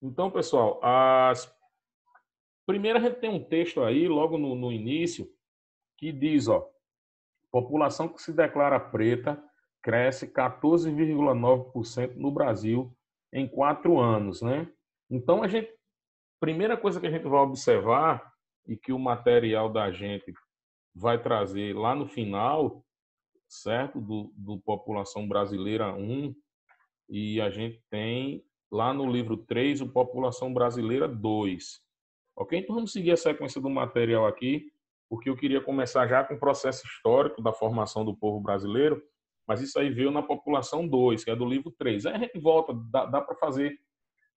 Então, pessoal, primeiro a gente tem um texto aí, logo no início, que diz, ó, população que se declara preta cresce 14,9% no Brasil em 4 anos, né? Então, primeira coisa que a gente vai observar e que o material da gente vai trazer lá no final, certo? Do População Brasileira 1, e a gente tem lá no livro 3 o População Brasileira 2. Ok? Então vamos seguir a sequência do material aqui, porque eu queria começar já com o processo histórico da formação do povo brasileiro, mas isso aí veio na População 2, que é do livro 3. Aí a gente volta, dá para fazer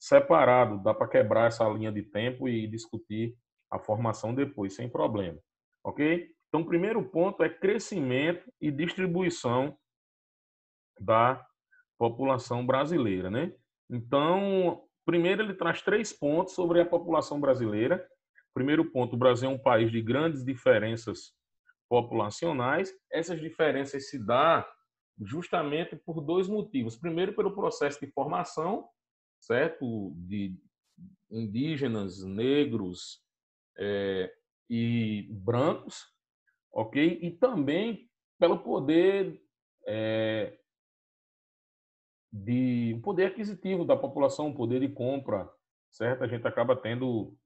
separado, dá para quebrar essa linha de tempo e discutir a formação depois, sem problema. Ok? Então, o primeiro ponto é crescimento e distribuição da população brasileira, né? Então, primeiro ele traz 3 pontos sobre a população brasileira. Primeiro ponto, o Brasil é um país de grandes diferenças populacionais. Essas diferenças se dão justamente por 2 motivos. Primeiro, pelo processo de formação, certo? De indígenas, negros e brancos, ok? E também pelo poder é, de um poder aquisitivo da população, um poder de compra, certo? A gente acaba tendo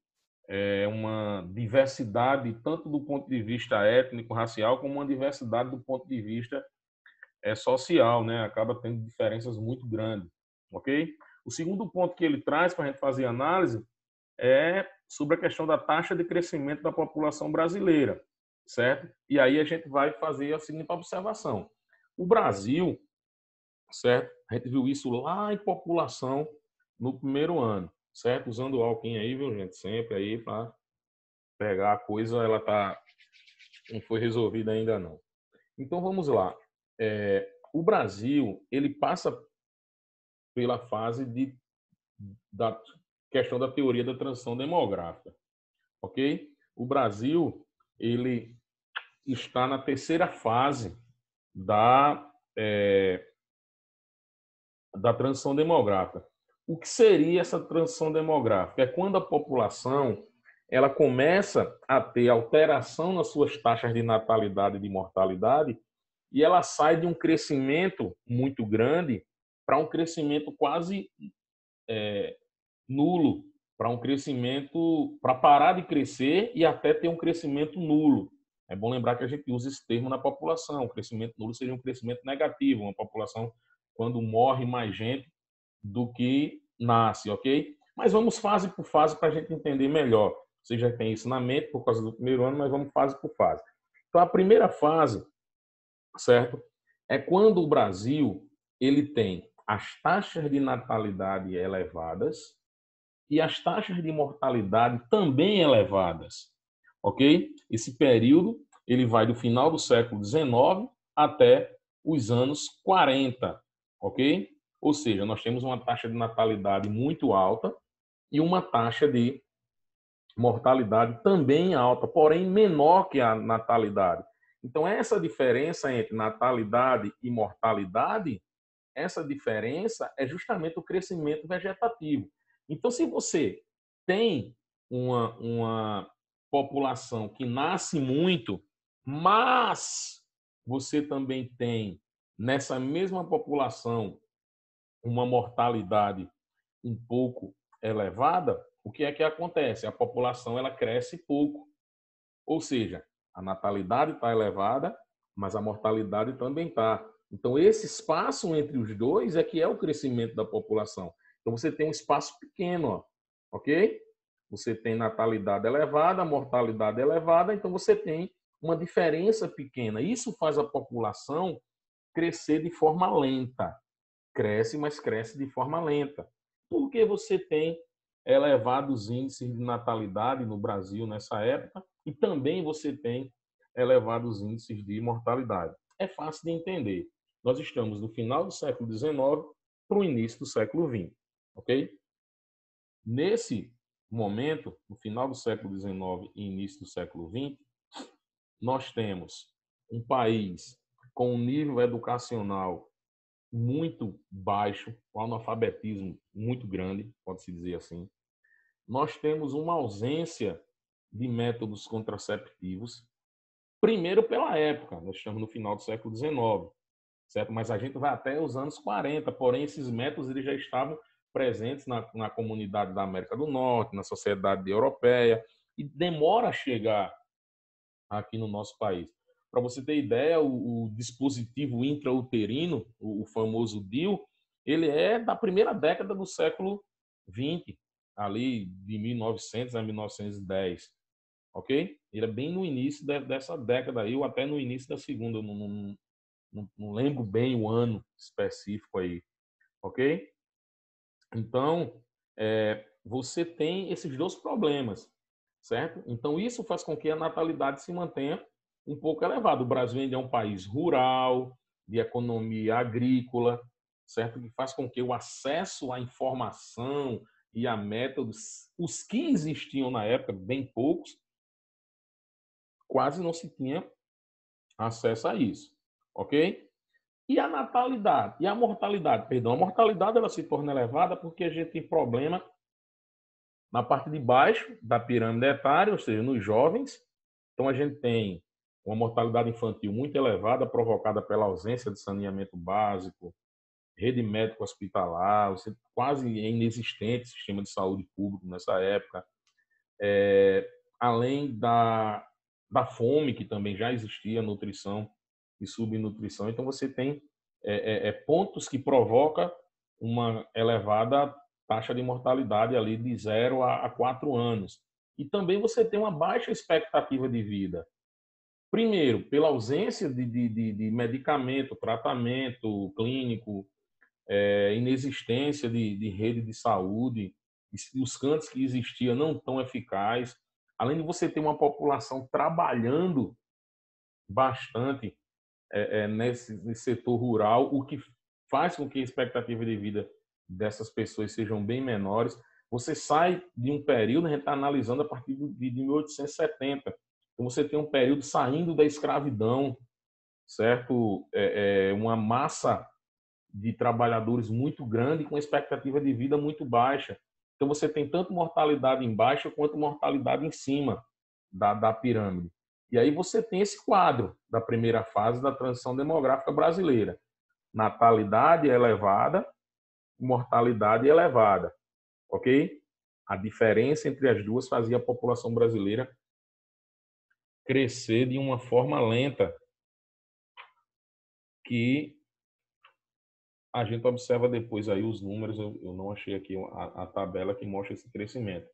uma diversidade tanto do ponto de vista étnico, racial, como uma diversidade do ponto de vista social, né? Acaba tendo diferenças muito grandes, ok? O segundo ponto que ele traz para a gente fazer análise é sobre a questão da taxa de crescimento da população brasileira, certo? E aí a gente vai fazer a seguinte observação: o Brasil, certo? A gente viu isso lá em população no primeiro ano, certo? Usando o Alckmin aí, viu, gente? Sempre aí para pegar a coisa, não foi resolvida ainda não. Então vamos lá. O Brasil, ele passa pela fase da questão da teoria da transição demográfica, ok? O Brasil, ele está na terceira fase da, é, da transição demográfica. O que seria essa transição demográfica? É quando a população ela começa a ter alteração nas suas taxas de natalidade e de mortalidade e ela sai de um crescimento muito grande para um crescimento quase nulo, para um crescimento, para parar de crescer e até ter um crescimento nulo. É bom lembrar que a gente usa esse termo na população. O crescimento nulo seria um crescimento negativo, uma população quando morre mais gente do que nasce, ok? Mas vamos fase por fase para a gente entender melhor. Você já tem isso na mente por causa do primeiro ano, mas vamos fase por fase. Então, a primeira fase, certo, é quando o Brasil ele tem as taxas de natalidade elevadas e as taxas de mortalidade também elevadas, ok? Esse período ele vai do final do século XIX até os anos 40, ok? Ou seja, nós temos uma taxa de natalidade muito alta e uma taxa de mortalidade também alta, porém menor que a natalidade. Então, essa diferença entre natalidade e mortalidade, essa diferença é justamente o crescimento vegetativo. Então, se você tem uma população que nasce muito, mas você também tem nessa mesma população uma mortalidade um pouco elevada, o que é que acontece? A população ela cresce pouco, ou seja, a natalidade está elevada, mas a mortalidade também está. Então, esse espaço entre os dois é que é o crescimento da população. Então, você tem um espaço pequeno, ó, ok? Você tem natalidade elevada, mortalidade elevada, então você tem uma diferença pequena. Isso faz a população crescer de forma lenta. Cresce, mas cresce de forma lenta. Porque você tem elevados índices de natalidade no Brasil nessa época e também você tem elevados índices de mortalidade. É fácil de entender. Nós estamos no final do século XIX para o início do século XX, ok? Nesse momento, no final do século XIX e início do século XX, nós temos um país com um nível educacional muito baixo, um analfabetismo muito grande, pode-se dizer assim. Nós temos uma ausência de métodos contraceptivos, primeiro pela época, nós estamos no final do século XIX, certo? Mas a gente vai até os anos 40, porém esses métodos eles já estavam presentes na comunidade da América do Norte, na sociedade europeia, e demora a chegar aqui no nosso país. Para você ter ideia, o dispositivo intrauterino, o famoso DIU, ele é da primeira década do século XX, ali de 1900 a 1910, ok? Ele é bem no início dessa década aí, ou até no início da segunda, eu não lembro bem o ano específico aí, ok? Então, você tem esses dois problemas, certo? Então, isso faz com que a natalidade se mantenha um pouco elevada. O Brasil ainda é um país rural, de economia agrícola, certo? Que faz com que o acesso à informação e a métodos, os que existiam na época, bem poucos, quase não se tinha acesso a isso, ok? E a natalidade, e a mortalidade, perdão, a mortalidade ela se torna elevada porque a gente tem problema na parte de baixo da pirâmide etária, ou seja, nos jovens. Então, a gente tem uma mortalidade infantil muito elevada, provocada pela ausência de saneamento básico, rede médica hospitalar, quase inexistente sistema de saúde público nessa época, além da fome, que também já existia, nutrição e subnutrição. Então, você tem pontos que provocam uma elevada taxa de mortalidade ali de 0 a 4 anos. E também você tem uma baixa expectativa de vida. Primeiro, pela ausência de medicamento, tratamento clínico, inexistência de rede de saúde, os cantos que existiam não tão eficazes, além de você ter uma população trabalhando bastante nesse setor rural, o que faz com que a expectativa de vida dessas pessoas sejam bem menores. Você sai de um período, a gente está analisando a partir de 1870, então você tem um período saindo da escravidão, certo? Uma massa de trabalhadores muito grande com expectativa de vida muito baixa. Então você tem tanto mortalidade em baixa quanto mortalidade em cima da pirâmide. E aí você tem esse quadro da primeira fase da transição demográfica brasileira. Natalidade elevada, mortalidade elevada, ok? A diferença entre as duas fazia a população brasileira crescer de uma forma lenta, que a gente observa depois aí os números. Eu não achei aqui a tabela que mostra esse crescimento,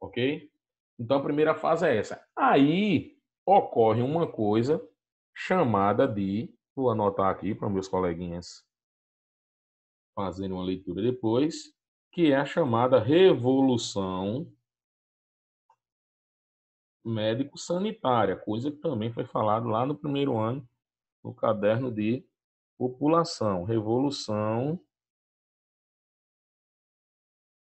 ok? Então a primeira fase é essa. Aí ocorre uma coisa chamada de, vou anotar aqui para meus coleguinhas fazerem uma leitura depois, que é a chamada revolução médico-sanitária, coisa que também foi falado lá no primeiro ano, no caderno de população. Revolução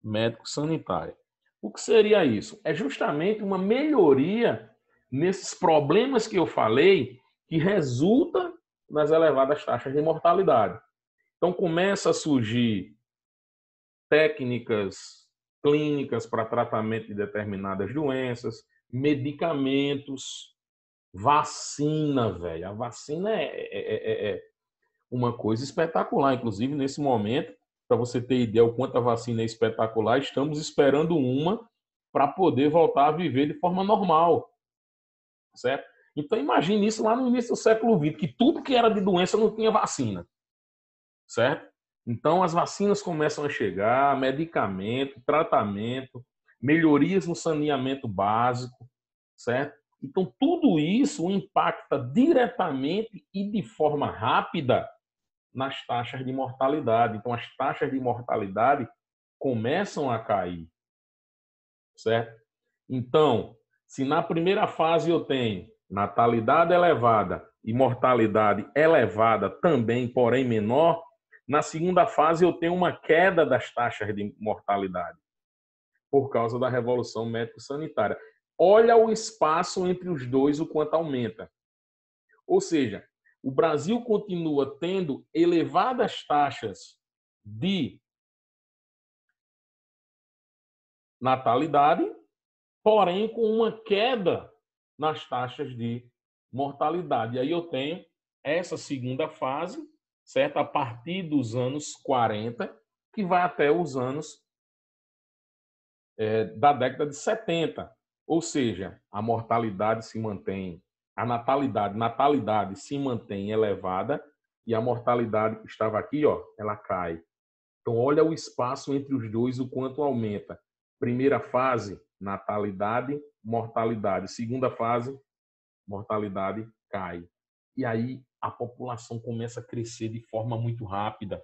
médico-sanitária. O que seria isso? É justamente uma melhoria nesses problemas que eu falei, que resulta nas elevadas taxas de mortalidade. Então, começa a surgir técnicas clínicas para tratamento de determinadas doenças, medicamentos, vacina, velho. A vacina é uma coisa espetacular. Inclusive, nesse momento, para você ter ideia o quanto a vacina é espetacular, estamos esperando uma para poder voltar a viver de forma normal, certo? Então, imagine isso lá no início do século XX, que tudo que era de doença não tinha vacina, certo? Então, as vacinas começam a chegar, medicamento, tratamento, melhorias no saneamento básico, certo? Então, tudo isso impacta diretamente e de forma rápida nas taxas de mortalidade. Então, as taxas de mortalidade começam a cair, certo? Então, se na primeira fase eu tenho natalidade elevada e mortalidade elevada também, porém menor, na segunda fase eu tenho uma queda das taxas de mortalidade por causa da revolução médico-sanitária. Olha o espaço entre os dois, o quanto aumenta. Ou seja, o Brasil continua tendo elevadas taxas de natalidade, porém com uma queda nas taxas de mortalidade. E aí eu tenho essa segunda fase, certo? A partir dos anos 40, que vai até os anos da década de 70. Ou seja, a mortalidade se mantém, a natalidade se mantém elevada e a mortalidade que estava aqui, ó, ela cai. Então, olha o espaço entre os dois, o quanto aumenta. Primeira fase, natalidade, mortalidade. Segunda fase, mortalidade cai. E aí a população começa a crescer de forma muito rápida.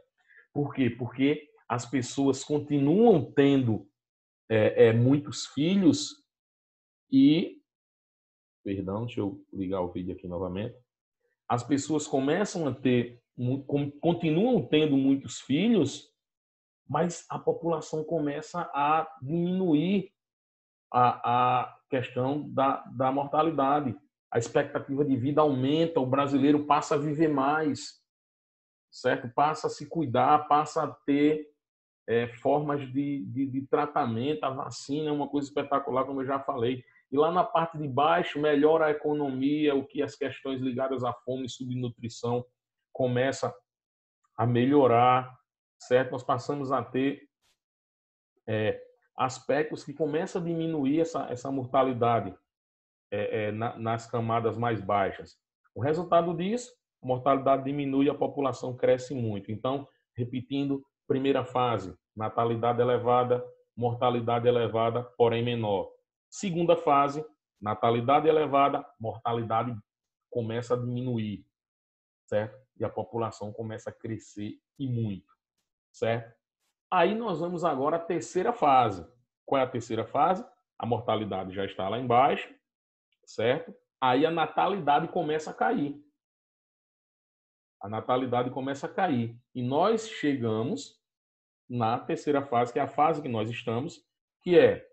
Por quê? Porque as pessoas continuam tendo muitos filhos e... Perdão, deixa eu ligar o vídeo aqui novamente. As pessoas começam a ter, continuam tendo muitos filhos, mas a população começa a diminuir a questão da mortalidade. A expectativa de vida aumenta, o brasileiro passa a viver mais, certo? Passa a se cuidar, passa a ter formas de tratamento. A vacina é uma coisa espetacular, como eu já falei. E lá na parte de baixo, melhora a economia, o que as questões ligadas à fome e subnutrição começa a melhorar, certo? Nós passamos a ter aspectos que começam a diminuir essa mortalidade nas camadas mais baixas. O resultado disso, a mortalidade diminui e a população cresce muito. Então, repetindo, primeira fase, natalidade elevada, mortalidade elevada, porém menor. Segunda fase, natalidade elevada, mortalidade começa a diminuir, certo? E a população começa a crescer e muito, certo? Aí nós vamos agora à terceira fase. Qual é a terceira fase? A mortalidade já está lá embaixo, certo? Aí a natalidade começa a cair. A natalidade começa a cair. E nós chegamos na terceira fase, que é a fase que nós estamos, que é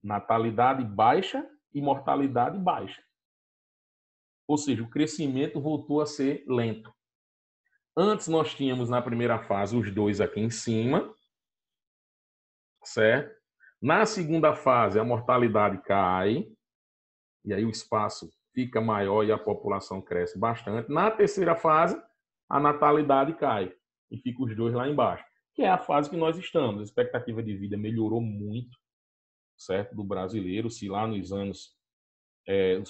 natalidade baixa e mortalidade baixa. Ou seja, o crescimento voltou a ser lento. Antes nós tínhamos na primeira fase os dois aqui em cima, certo? Na segunda fase, a mortalidade cai, e aí o espaço fica maior e a população cresce bastante. Na terceira fase, a natalidade cai, e fica os dois lá embaixo, que é a fase que nós estamos. A expectativa de vida melhorou muito, certo? Do brasileiro. Se lá nos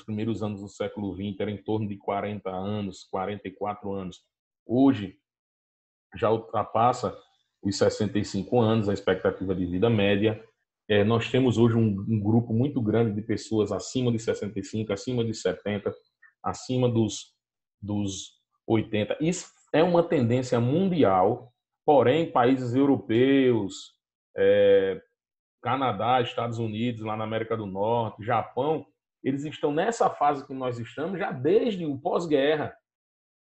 primeiros anos do século XX era em torno de 40 anos, 44 anos, hoje já ultrapassa os 65 anos, a expectativa de vida média. Nós temos hoje um grupo muito grande de pessoas acima de 65, acima de 70, acima dos 80. Isso é uma tendência mundial, porém, países europeus, Canadá, Estados Unidos, lá na América do Norte, Japão, eles estão nessa fase que nós estamos já desde o pós-guerra.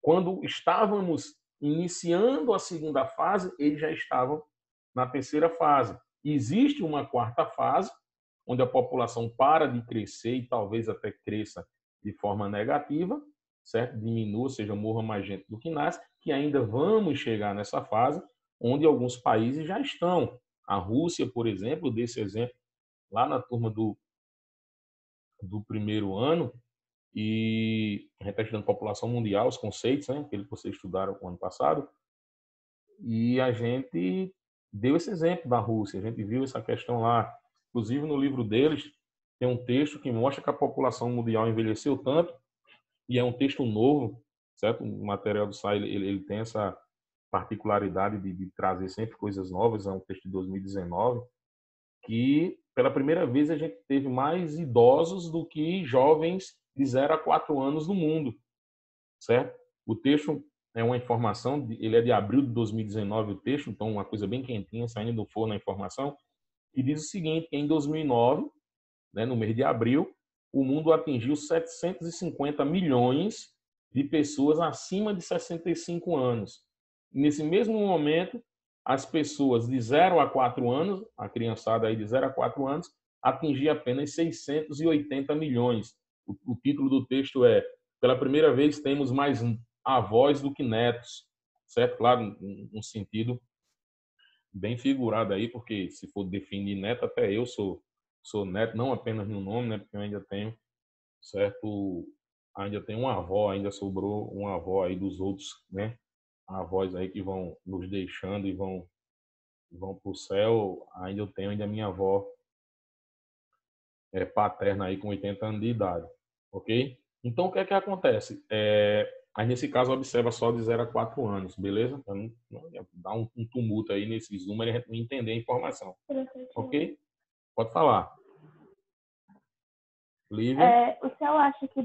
Quando estávamos iniciando a segunda fase, eles já estavam na terceira fase. Existe uma quarta fase, onde a população para de crescer e talvez até cresça de forma negativa, certo? Diminua, ou seja, morra mais gente do que nasce, que ainda vamos chegar nessa fase, onde alguns países já estão. A Rússia, por exemplo, desse exemplo lá na turma do primeiro ano, e a gente está estudando população mundial, os conceitos, né, que vocês estudaram no ano passado, e a gente deu esse exemplo da Rússia, a gente viu essa questão lá. Inclusive, no livro deles, tem um texto que mostra que a população mundial envelheceu tanto, e é um texto novo, certo? O material do SAI, ele tem essa particularidade de trazer sempre coisas novas, é um texto de 2019, que pela primeira vez a gente teve mais idosos do que jovens de 0 a 4 anos no mundo, certo? O texto é uma informação, ele é de abril de 2019 o texto, então uma coisa bem quentinha, saindo do forno a informação, que diz o seguinte, que em 2009, né, no mês de abril, o mundo atingiu 750 milhões de pessoas acima de 65 anos. Nesse mesmo momento, as pessoas de 0 a 4 anos, a criançada aí de 0 a 4 anos, atingia apenas 680 milhões. O título do texto é: pela primeira vez temos mais avós do que netos, certo? Claro, um sentido bem figurado aí, porque se for definir neto, até eu sou neto, não apenas no nome, né? Porque eu ainda tenho, certo? Ainda tenho uma avó, ainda sobrou uma avó aí dos outros, né? Avós aí que vão nos deixando e vão para o céu. Ainda eu tenho ainda minha avó paterna aí com 80 anos de idade, ok? Então, o que é que acontece? Aí, nesse caso, observa só de 0 a 4 anos, beleza? Para não dar um tumulto aí nesses números e a gente não entender a informação, ok? Pode falar. Lívia? O senhor acha que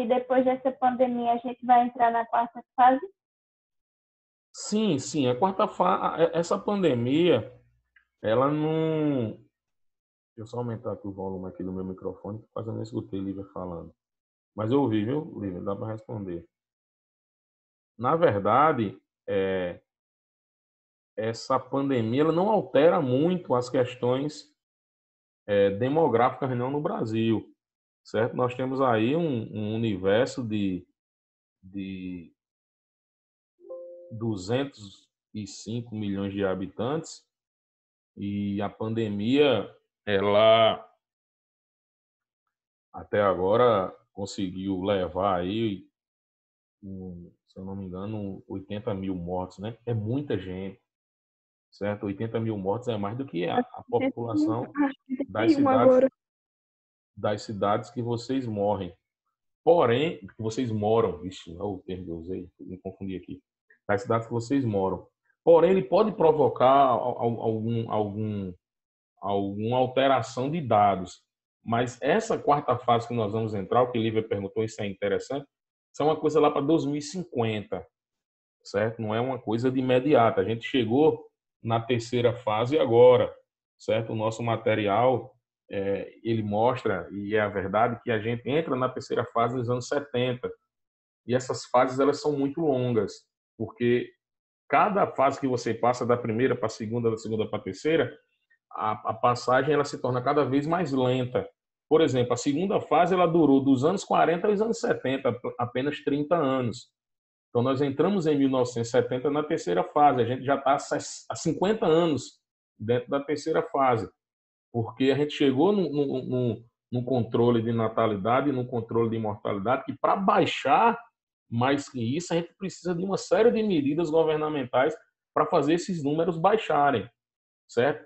depois dessa pandemia a gente vai entrar na quarta fase? Sim, sim. A quarta fase, essa pandemia, ela não... Deixa eu só aumentar aqui o volume aqui do meu microfone, porque quase eu não escutei Lívia falando. Mas eu ouvi, viu, Lívia? Dá para responder. Na verdade, essa pandemia ela não altera muito as questões demográficas não no Brasil, certo? Nós temos aí um universo de 205 milhões de habitantes e a pandemia, ela até agora conseguiu levar aí, se eu não me engano, 80 mil mortos, né? É muita gente, certo? 80 mil mortos é mais do que a população das 31 cidades, agora. das cidades que vocês morrem. Porém, que vocês moram, vixe, não é o termo que eu usei, me confundi aqui, das cidades que vocês moram. Porém, ele pode provocar alguma alteração de dados. Mas essa quarta fase que nós vamos entrar, o que Lívia perguntou, isso é interessante, isso é uma coisa lá para 2050, certo? Não é uma coisa de imediata. A gente chegou na terceira fase agora, certo? O nosso material, ele mostra, e é a verdade, que a gente entra na terceira fase nos anos 70. E essas fases, elas são muito longas, porque cada fase que você passa da primeira para a segunda, da segunda para a terceira, a passagem ela se torna cada vez mais lenta. Por exemplo, a segunda fase ela durou dos anos 40 aos anos 70, apenas 30 anos. Então, nós entramos em 1970 na terceira fase, a gente já está há 50 anos dentro da terceira fase, porque a gente chegou no controle de natalidade, no controle de mortalidade, que para baixar mais que isso, a gente precisa de uma série de medidas governamentais para fazer esses números baixarem, certo?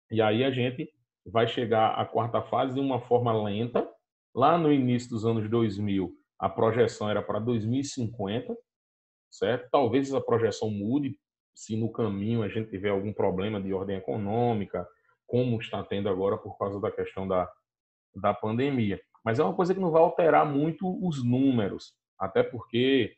E aí a gente vai chegar à quarta fase de uma forma lenta. Lá no início dos anos 2000, a projeção era para 2050, certo? Talvez essa projeção mude se no caminho a gente tiver algum problema de ordem econômica, como está tendo agora por causa da questão da pandemia. Mas é uma coisa que não vai alterar muito os números, até porque,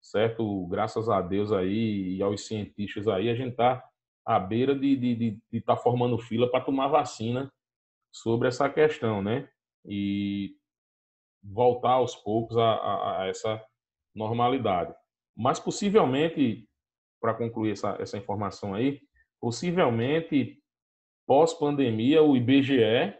certo, graças a Deus aí e aos cientistas aí, a gente está à beira de estar formando fila para tomar vacina sobre essa questão, né? E voltar aos poucos a essa normalidade. Mas possivelmente, para concluir essa informação aí, possivelmente pós-pandemia o IBGE,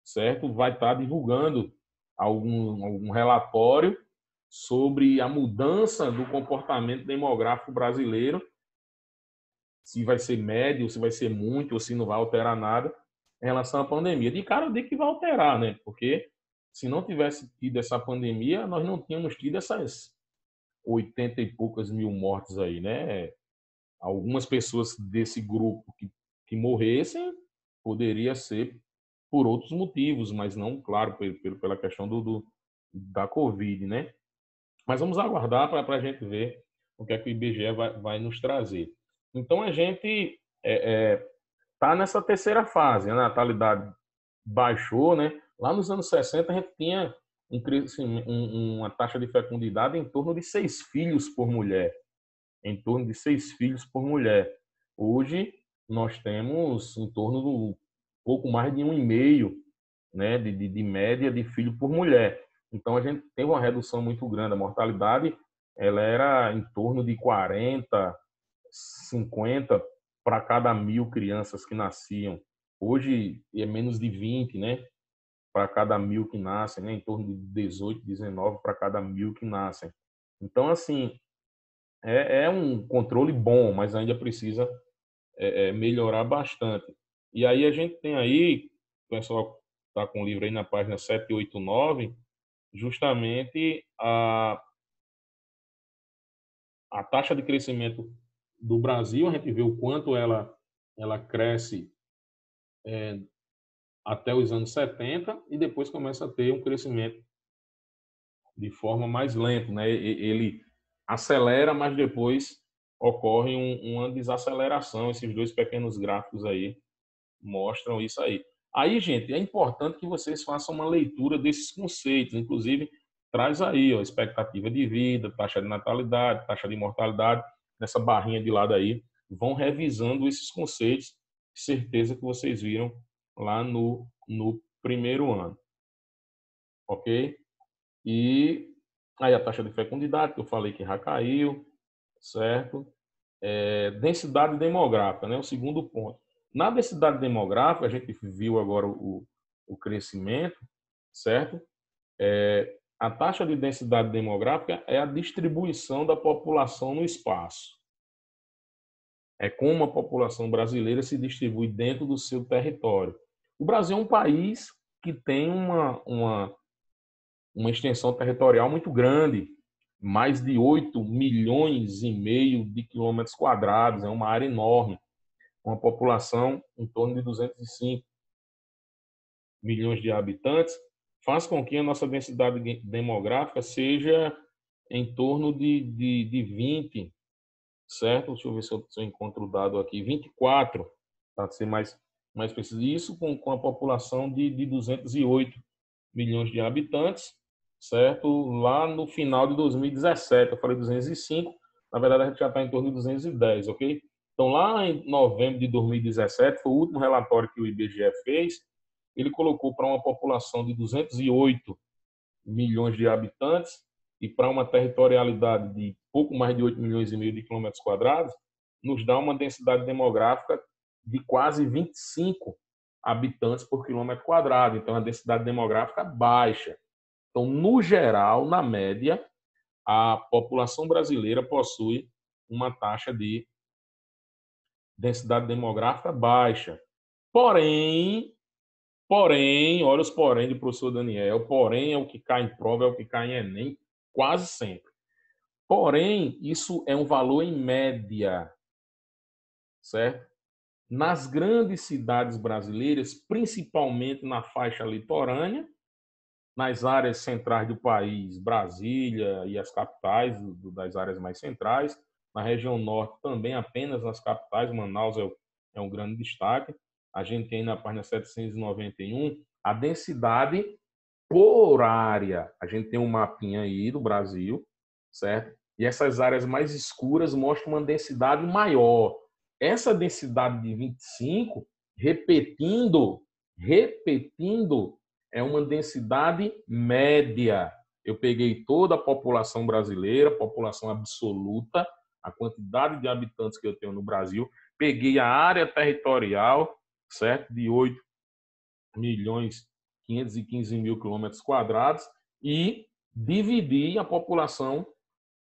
certo, vai estar divulgando algum relatório sobre a mudança do comportamento demográfico brasileiro, se vai ser médio, se vai ser muito, ou se não vai alterar nada em relação à pandemia. De cara, eu digo que vai alterar, né? Porque se não tivesse tido essa pandemia, nós não tínhamos tido essas 80 e poucas mil mortes aí, né? Algumas pessoas desse grupo que morressem poderia ser por outros motivos, mas não, claro, pela questão da Covid, né? Mas vamos aguardar para a gente ver o que é que o IBGE vai nos trazer. Então, a gente está nessa terceira fase, a natalidade baixou, né? Lá nos anos 60, a gente tinha uma taxa de fecundidade em torno de 6 filhos por mulher, em torno de 6 filhos por mulher. Hoje, nós temos em torno de pouco mais de 1,5, né, de média de filho por mulher. Então, a gente teve uma redução muito grande. A mortalidade ela era em torno de 40, 50 para cada 1.000 crianças que nasciam. Hoje é menos de 20, né? para cada 1.000 que nascem, né? Em torno de 18, 19 para cada 1.000 que nascem. Então, assim, é um controle bom, mas ainda precisa melhorar bastante. E aí a gente tem aí, o pessoal está com o livro aí na página 789, justamente a taxa de crescimento do Brasil, a gente vê o quanto ela cresce até os anos 70 e depois começa a ter um crescimento de forma mais lenta, né? Ele acelera, mas depois ocorre uma desaceleração. Esses dois pequenos gráficos aí mostram isso aí. Aí, gente, é importante que vocês façam uma leitura desses conceitos. Inclusive, traz aí, ó, expectativa de vida, taxa de natalidade, taxa de mortalidade, nessa barrinha de lado aí. Vão revisando esses conceitos, certeza que vocês viram lá no primeiro ano. Ok? E aí a taxa de fecundidade, que eu falei que já caiu, certo? Densidade demográfica, né? O segundo ponto. Na densidade demográfica, a gente viu agora o crescimento, certo? A taxa de densidade demográfica é a distribuição da população no espaço. É como a população brasileira se distribui dentro do seu território. O Brasil é um país que tem uma extensão territorial muito grande, mais de 8 milhões e meio de quilômetros quadrados, é uma área enorme, uma população em torno de 205 milhões de habitantes, faz com que a nossa densidade demográfica seja em torno de 20, certo? Deixa eu ver se eu encontro o dado aqui, 24, para ser mais preciso. Isso com a população de 208 milhões de habitantes, certo? Lá no final de 2017, eu falei 205, na verdade a gente já está em torno de 210, ok? Então, lá em novembro de 2017, foi o último relatório que o IBGE fez, ele colocou para uma população de 208 milhões de habitantes e para uma territorialidade de pouco mais de 8 milhões e meio de quilômetros quadrados, nos dá uma densidade demográfica de quase 25 habitantes por quilômetro quadrado. Então, a densidade demográfica baixa. Então, no geral, na média, a população brasileira possui uma taxa de densidade demográfica baixa. Porém, olha os porém do professor Daniel, porém é o que cai em prova, é o que cai em Enem, quase sempre. Porém, isso é um valor em média, certo? Nas grandes cidades brasileiras, principalmente na faixa litorânea, nas áreas centrais do país, Brasília e as capitais das áreas mais centrais, na região norte também apenas nas capitais, Manaus é um grande destaque. A gente tem na página 791 a densidade por área. A gente tem um mapinha aí do Brasil, certo? E essas áreas mais escuras mostram uma densidade maior. Essa densidade de 25, repetindo, é uma densidade média. Eu peguei toda a população brasileira, população absoluta, a quantidade de habitantes que eu tenho no Brasil, peguei a área territorial, certo? De 8 milhões 515 mil quilômetros quadrados e dividi a população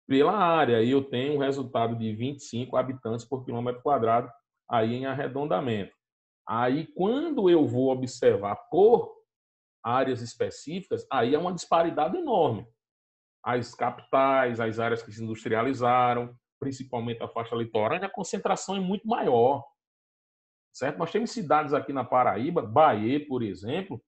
pela área. Aí eu tenho um resultado de 25 habitantes por quilômetro quadrado aí em arredondamento. Aí, quando eu vou observar por áreas específicas, aí é uma disparidade enorme. As capitais, as áreas que se industrializaram, principalmente a faixa litorânea, a concentração é muito maior. Certo? Nós temos cidades aqui na Paraíba, Bahia, por exemplo,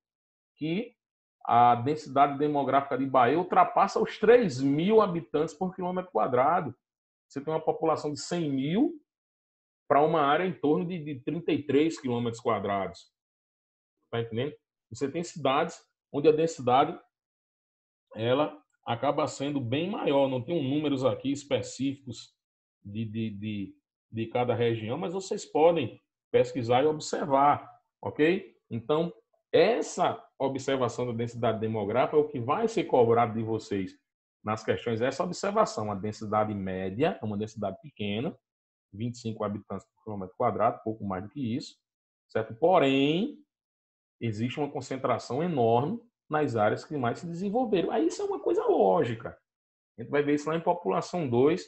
que a densidade demográfica de Bahia ultrapassa os 3 mil habitantes por quilômetro quadrado. Você tem uma população de 100 mil para uma área em torno de 33 quilômetros quadrados. Está entendendo? Você tem cidades onde a densidade ela acaba sendo bem maior. Não tem números aqui específicos de cada região, mas vocês podem pesquisar e observar, ok? Então, essa observação da densidade demográfica é o que vai ser cobrado de vocês nas questões. Essa observação, a densidade média, é uma densidade pequena, 25 habitantes por quilômetro quadrado, pouco mais do que isso, certo? Porém, existe uma concentração enorme nas áreas que mais se desenvolveram. Aí isso é uma coisa lógica. A gente vai ver isso lá em população 2,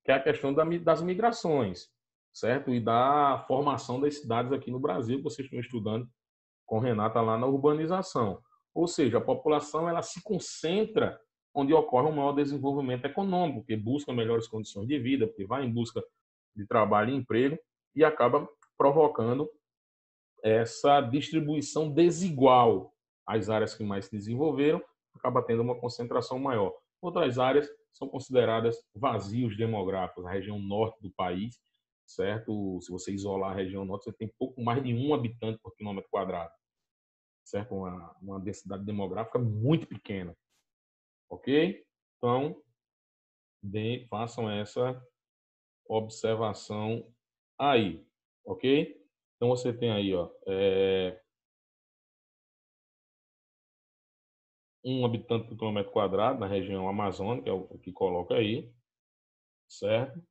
que é a questão das migrações, certo? E da formação das cidades aqui no Brasil, que vocês estão estudando com Renata lá na urbanização. Ou seja, a população ela se concentra onde ocorre um maior desenvolvimento econômico, porque busca melhores condições de vida, porque vai em busca de trabalho e emprego e acaba provocando essa distribuição desigual. As áreas que mais se desenvolveram acaba tendo uma concentração maior. Outras áreas são consideradas vazios demográficos. A região norte do país, certo? Se você isolar a região norte, você tem pouco mais de 1 habitante por quilômetro quadrado, certo? Uma densidade demográfica muito pequena, ok? Então, façam essa observação aí, ok? Então, você tem aí, ó, 1 habitante por quilômetro quadrado na região amazônica, é o que coloca aí, certo?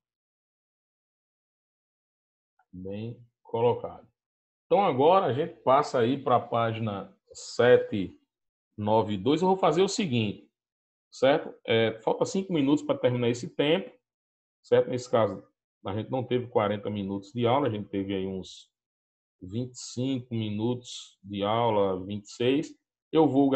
Bem colocado. Então, agora a gente passa aí para a página 792. Eu vou fazer o seguinte, certo? Falta 5 minutos para terminar esse tempo, certo? Nesse caso, a gente não teve 40 minutos de aula, a gente teve aí uns 25 minutos de aula, 26. Eu vou